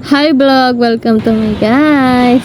Hi vlog! Welcome to my guys!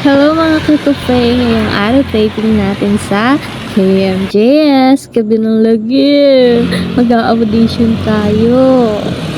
Hello mga katupe! Ngayong araw taping natin sa KMJS Gabi ng Lagi! Mag-audition tayo!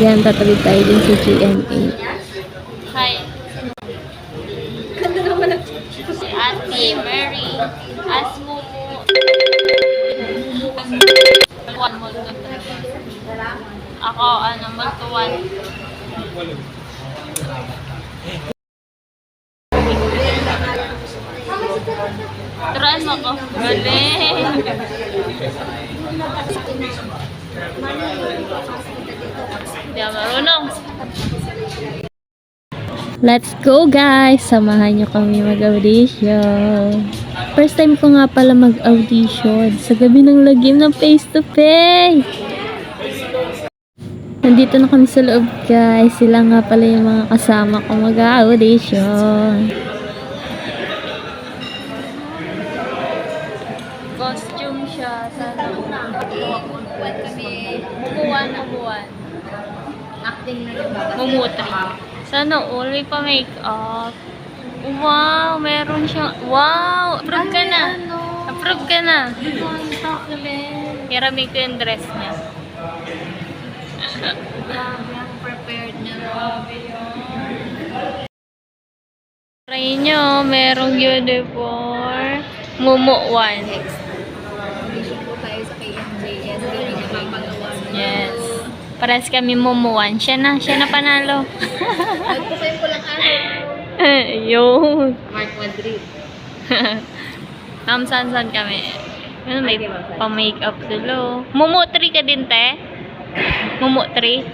Yan, tatabi tayo din sa GMA. Hi! Si Ate Mary Asmumu ako, multuan. Turuan mo ko. Galing! Hindi ako marunong. Let's go guys! Samahan nyo kami mag-audition. First time ko nga pala mag-audition sa Gabi ng Lagim ng face to face. Nandito na kami sa loob guys. Sila nga pala yung mga kasama ko mag-audition. Costume siya. Sana buwan kami. Buwan. Acting na rin. Mumutri. Sana all may pa make-up. Wow, meron siyang... Wow! Approve ka na. Approve ka na. Hirami ko yung dress niya. Grabe, ang prepared niya. Grabe yun. Try nyo, merong uniform. Mumuwan. Yes. Parehas kami mumuwan. Siya na panalo. Nagpukayin ko lang Yun. Mark Madrid. Namsan-san kami. Ano, may pa-makeup sila. Mumutri ka din, te? Mumutri?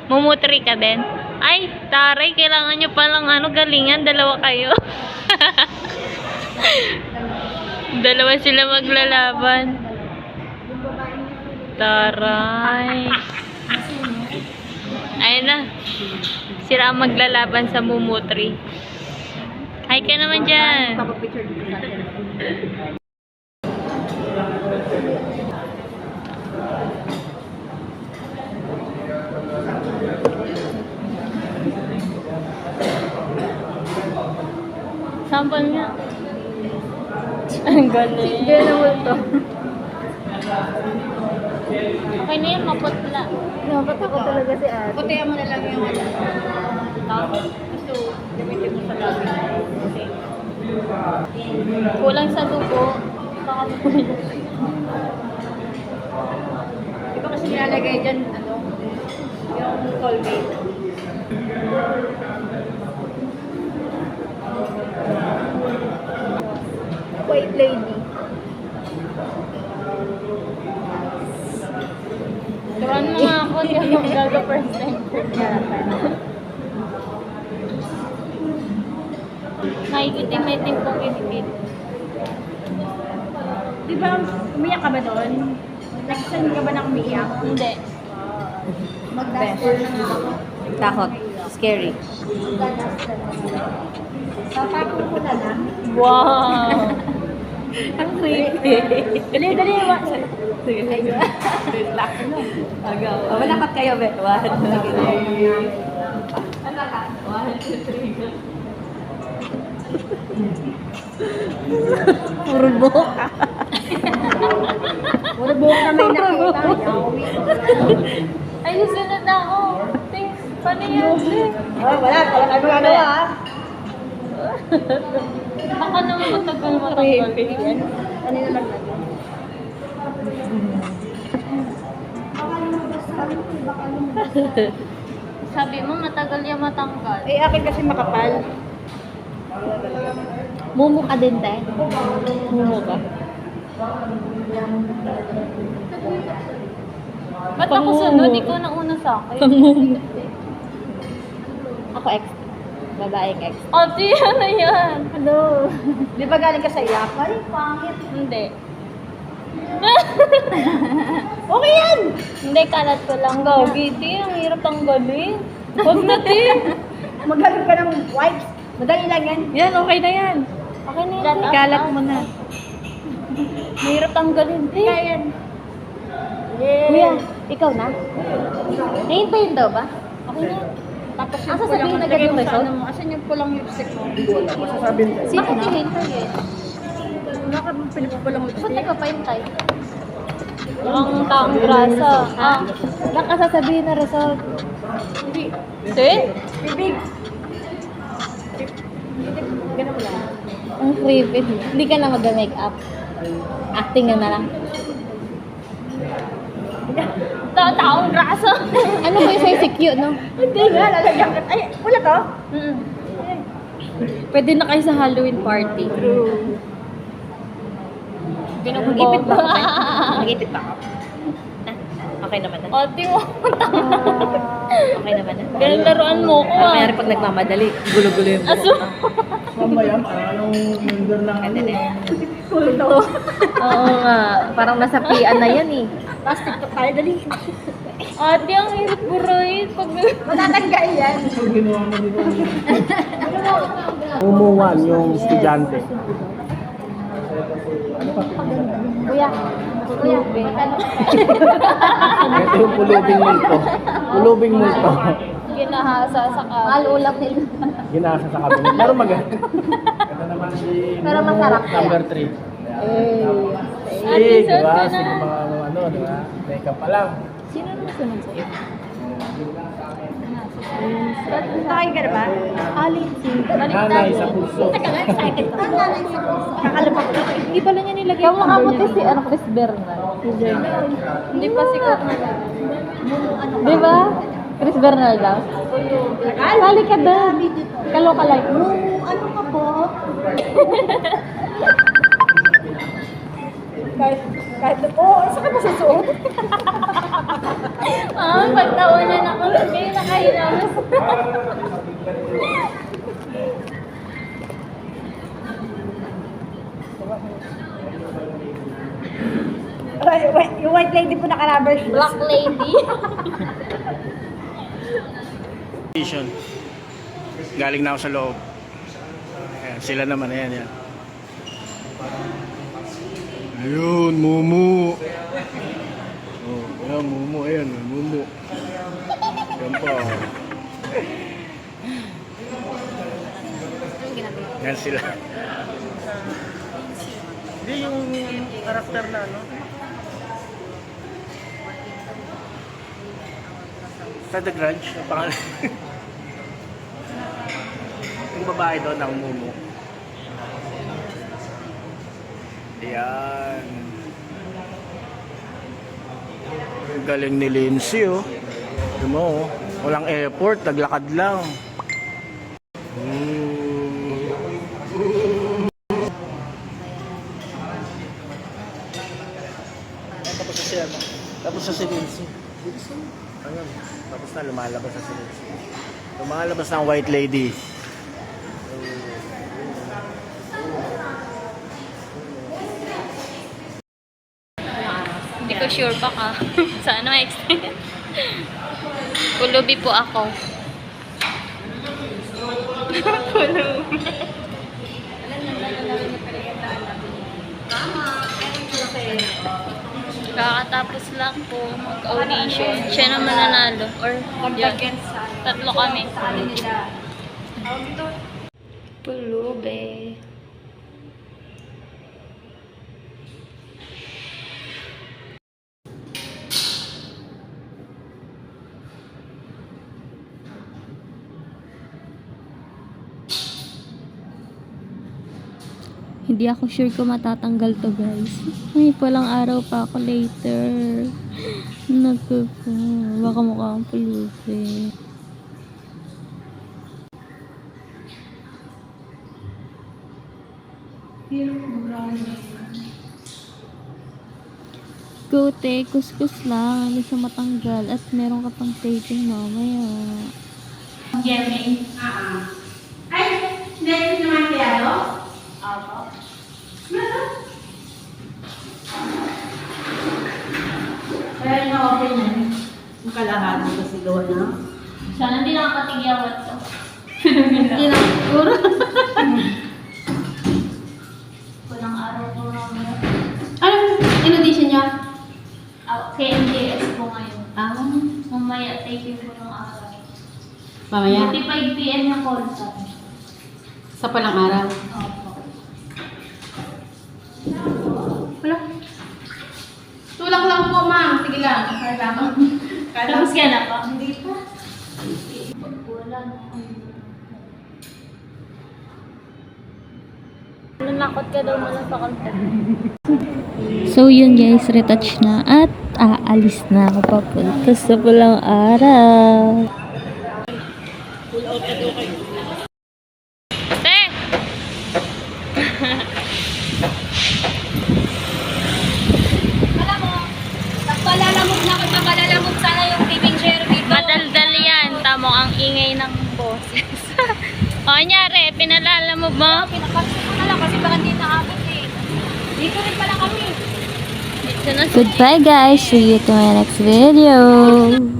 Mumutri ka din? Ay, taray, kailangan nyo palang galingan. Dalawa kayo. Dalawa sila maglalaban. Taray. Ayun na. Sila ang maglalaban sa Mumutri. Hi ka naman dyan. Papapicture dito sa akin. Sample nga. Ang galing. Kaya naman to. Okay na yan, maputla. Dapat ako talaga si ate. Putihan mo na lang yung Tapos, gusto, gamitin mo sa labi. kulang sa dugo. Di ba kasi nilalagay dyan, yung Colgate. White lady. Turuan mo nga ako, di ako gaga first time. Nakikitim kong edit. Di ba, umiyak ka ba doon? Nag-send ka ba ng umiyak? Hindi. Mag-duster na nga ako. Takot. Scary. Tatapon ko na lang. Wow! Ang creepy. Dali. Sige. Relax na. Agaw. Malakot kayo, Bet. 1, 2, 3. Ano ka? 1, 2, 3. Puro buhok. Puro buhok na may nakita. Ay, susunod ako. Thanks. Paano yan? Oh, wala kayo magagawa ha. Baka naman matagal matanggal. Kanina lang natin. Sabi mo matagal yan matanggal. Eh, akin kasi makapal. Mumu ka din, te? Mumu ka? Ba't ako sunod? Ikaw na una sa akin. Ako ex. Babaeng ex. Ate, ano yan? Hello. Di ba galing ka sa iyak? Ay, pangit. Hindi. Okay yan! Hindi, kalat ko lang. Gagi, te. Ang hirap tanggalin. Huwag na, te. Maghanap ka ng wipes. Madali lang yan. Yan, okay na yan. Okay na yan. Ikalat mo na. Mahirap tanggalin, te. Kaya yan. Yay! Kuya, ikaw na? Ngayon pa yun daw ba? Okay na. Tapos yung Asa pulang, sabihin na lagay ganun mo ba sa ito? ano mo. Asan yung pulang lipstick mo? Bakit hihintay eh? Wala ka bang pinipulang Ba't lipstick? nagpapahintay? Ang taong grasa. Ah, Baka sasabihin na result. Hindi. ito Bibig. Ganun mo lang. Ang creepy. Hindi ka na mag-makeup. Acting na lang. taong grasa. Ano ba yung sa'yo si cute, no? Hindi nga, lalagyan ka. Ay, wala to? Pwede na kayo sa Halloween party. True. Mag-ipit ba ako? Mag-ipit ba ako? Okay naman na. Ate mo. Okay naman na. Ganun laruan mo ko ah. Kaya pag nagmamadali, gulo-gulo yung buhok. Aso. Ano na yan? Cool to. Oo nga. Parang nasa pian na yan eh. Tapos TikTok tayo, dali. Ate, ang hirap buray. Pag Matatanggal yan. Umuwan yung estudyante. Kuya. Kuya. Magkano? Ito yung pulubing multo. Pulubing multo. ginahasa sa Mahal ulam nila. Ginasa sa kabinet. Pero maganda. Ito naman si Pero masarap kaya. number 3. Ate, Di ba? saan ka Sige na? mga ano, di ba? Makeup pa lang. Sino naman sunod sa'yo? Nakain ka na ba? Alin si... Nanay sa puso. Teka nga, excited pa. Kakalabak ko. Hindi pala niya nilagay. Kamu kabuti si ano, Chris Bernal. Hindi pa sikat na. Di ba? Chris Bernal daw. Kali ka doon. Kaloka like. Ano ka po? kahit, saan ka ba susuot? Pagtawanan ako. Kayo nakahinamas. Yung white lady po naka-rubber shoes. Black lady. Galing na ako sa loob. Ayan, sila naman. Ayan, yan. Ayun, Mumu. Oh, ayan, Mumu. Ayan, Mumu. Ayan pa. Yan sila. Hindi yung karakter na ano. Sa The Grudge, ang pangalan. Yung babae doon ang Mumu. Ayan. Ang galing ni Lindsay, oh. Alam mo, oh. Walang effort, naglakad lang. Tapos na siya, tapos na si Lindsay. Ayun, tapos na lumalabas na si Lindsay. Lumalabas na ang white lady. Hindi ko sure baka. Sana ma-extend. Pulubi po ako. Pulubi. Kakatapos lang po mag-audition. Siya naman nanalo. Or yun. Tatlo kami. Pulubi. Hindi ako sure kung matatanggal to, guys. Ay, palang araw pa ako later. Naku po. Baka mukha akong pulubi. Go, te. Kuskus lang. Hindi siya matanggal. At meron ka pang taping mamaya. Ay, next naman kaya, no? Kaya na-open yan. Yung kalahati kasi gawa na. Sana hindi nakakatigyawan to. Hindi na, siguro. Walang araw po naman. Ano, in-audition niya? KMJS po ngayon. Ah, Mamaya, taking po ng araw. Mamaya, 25 PM yung call time. sa palang araw. Opo. Wala. Tulak lang po, ma'am. Sige lang. Kala ko. Tapos ka na pa? Hindi pa. Wala na. Nanakot ka daw mo lang pa content. So yun guys, retouch na at aalis na ako papunta sa pulang araw. Te! Alam mo, nagpalalamog na ako. Nagpalalamog sana yung TV share dito. Madaldal yan. Tamo ang ingay ng boses. O, nyari, pinalala mo ba? Pinapasok ko na lang kasi baka hindi naabot eh. Dito rin pala kami. Dito na Goodbye guys, see you to my next video.